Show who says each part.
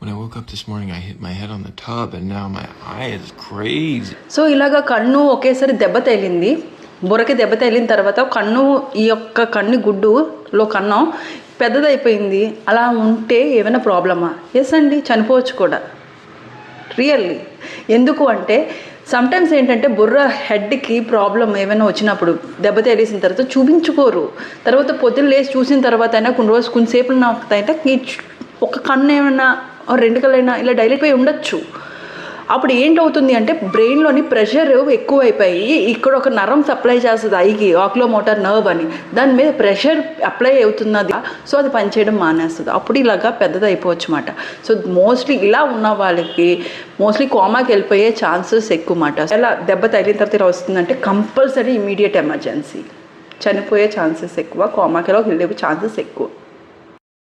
Speaker 1: When I woke up this morning, I hit my head on the tub and now my eye is crazy.
Speaker 2: So ఇలాగా కన్ను ఒకేసారి దెబ్బ తగిలింది. బుర్రకి దెబ్బ తగిలిన తర్వాత కన్ను ఈ యొక్క కన్ను గుడ్డులో కన్నం పెద్దదైపోయింది. అలా ఉంటే ఏమైనా ప్రాబ్లమా? ఎస్ అండి, చనిపోవచ్చు కూడా రియల్లీ. ఎందుకు అంటే సమ్టైమ్స్ ఏంటంటే బుర్ర హెడ్కి ప్రాబ్లం ఏమైనా వచ్చినప్పుడు దెబ్బ తగిలేసిన తర్వాత చూపించుకోరు. తర్వాత పొద్దున్న లేచి చూసిన తర్వాత అయినా కొంతసేపు నాకు అయితే ఒక కన్ను ఏమైనా రెండు కళ్ళైనా ఇలా డైలెట్ అయి ఉండొచ్చు. అప్పుడు ఏంటవుతుంది అంటే బ్రెయిన్లోని ప్రెషర్ ఎక్కువైపోయి ఇక్కడ ఒక నరం సప్లై చేస్తుంది ఐకి, ఆక్యులోమోటార్ నర్వ్ అని, దాని మీద ప్రెషర్ అప్లై అవుతున్నది. సో అది పనిచేయడం మానేస్తుంది. అప్పుడు ఇలాగా పెద్దది అయిపోవచ్చు అన్నమాట. సో మోస్ట్లీ ఇలా ఉన్న వాళ్ళకి మోస్ట్లీ కోమాకి వెళ్ళిపోయే ఛాన్సెస్ ఎక్కువ అన్నమాట. ఎలా దెబ్బ తగిలిన తర్వాత ఇలా వస్తుందంటే కంపల్సరీ ఇమీడియట్ ఎమర్జెన్సీ, చనిపోయే ఛాన్సెస్ ఎక్కువ, కోమాకి వెళ్ళే ఛాన్సెస్ ఎక్కువ.